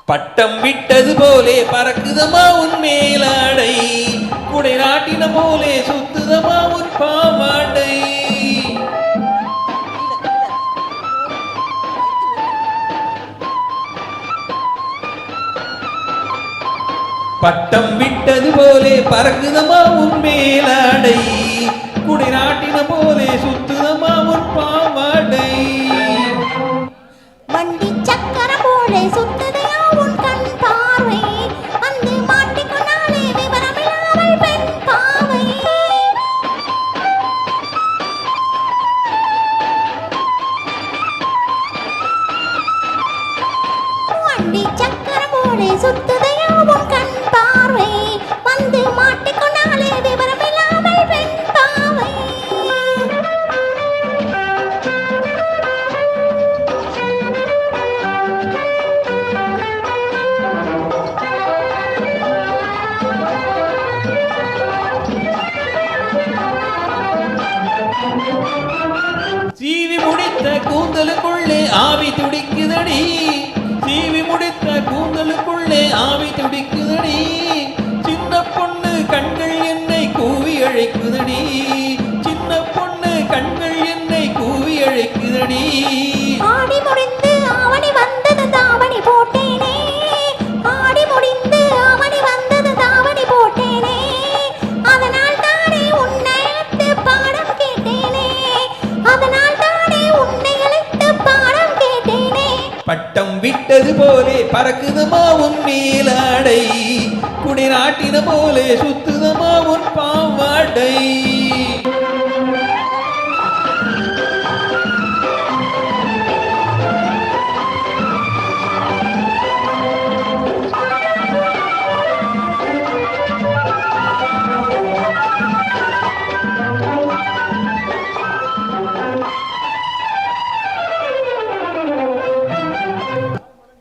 பட்டம் விட்டது போலே பறக்குதமா உன் மேலாடை, குடை நாட்டின போலே சுத்துதமா உன் பாவாடை. பட்டம் விட்டது போலே பறக்குதமா உன் மேலாடை, குடை நாட்டின போலே சுத்துதமா உன் பாவாடை. வண்டி சக்கரம் போலே சுத்துதையா உன் கண் பார்வை, வந்து மாட்டிக்கொண்டாலே விவரமில்லாமல் பெண் பாவை. வண்டி சக்கரம் போலே சுத்துதையா உன் கண் பார்வை, வந்து மாட்டிக்கொண்டாலே விவரமில்லாமல் பெண் பாவை. சீவி முடித்த கூந்தலுக்குள்ளே ஆவி துடிக்குதடி, சீவி முடித்த கூந்தலுக்குள்ளே ஆவி துடிக்குதடி. சின்ன பொண்ணு கண்கள் என்னை கூவி அழைக்குதடி, சின்ன பொண்ணு கண்கள் என்னை கூவி அழைக்குதடி. ஆடி முடிந்து ஆவணி வந்தது தாவணி போட்டேனே, ஆடி முடிந்து ஆவணி வந்தது தாவணி போட்டேனே, அதனால் தானே உன்னை அழைத்து பாடம் கேட்டேனே, அதனால் தானே உன்னை அழைத்து பாடம் கேட்டேனே. பட்டம் விட்டது போலே பறக்குதமா உன் மேலாடை, குடை நாட்டின போலே சுத்துதமா உன் பாவாடை.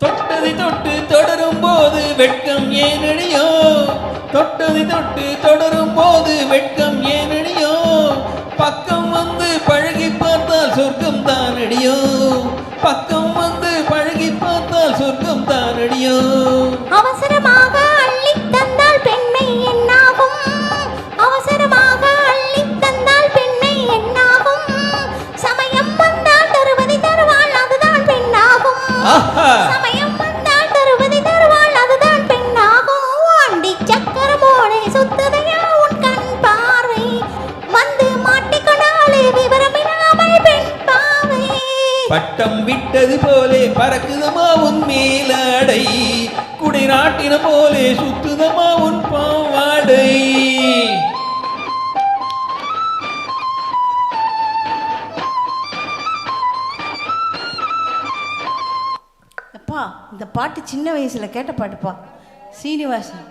தொட்டதை தொட்டு தொடரும் போது வெட்கம் ஏனடியோ, தொட்டதை தொட்டு தொடரும் போது வெட்கம் ஏனடியோ. பக்கம் வந்து பழகி பார்த்தால் சொர்க்கம் தானடியோ, பக்கம் வந்து பழகி பார்த்தால் சொர்க்கம் தானடியோ. அவசரமாக அள்ளி தந்தால் பெண்மை என்னாகும், அவசரமாக அள்ளி தந்தால் பெண்மை என்னாகும். சமயம் வந்தால் தருவதை தருவாள் அதுதான் பெண்ணாகும், சமயம் வந்தால் தருவதை தருவாள் அதுதான் பெண்ணாகும். வண்டி சக்கரம் போலே சுத்துதையா உன் கண் பார்வை, வந்து மாட்டிக்கொண்டாலே விவரமில்லாமல் பெண் பாவை. பட்டம் விட்டது போலே பறக்குதமா உன் மேலாடை, குடை நாட்டின போலே சுத்துதமா உன் பாவாடை. அப்பா இந்த பாட்டு சின்ன வயசுல கேட்ட பாட்டுப்பா. சீனிவாசன்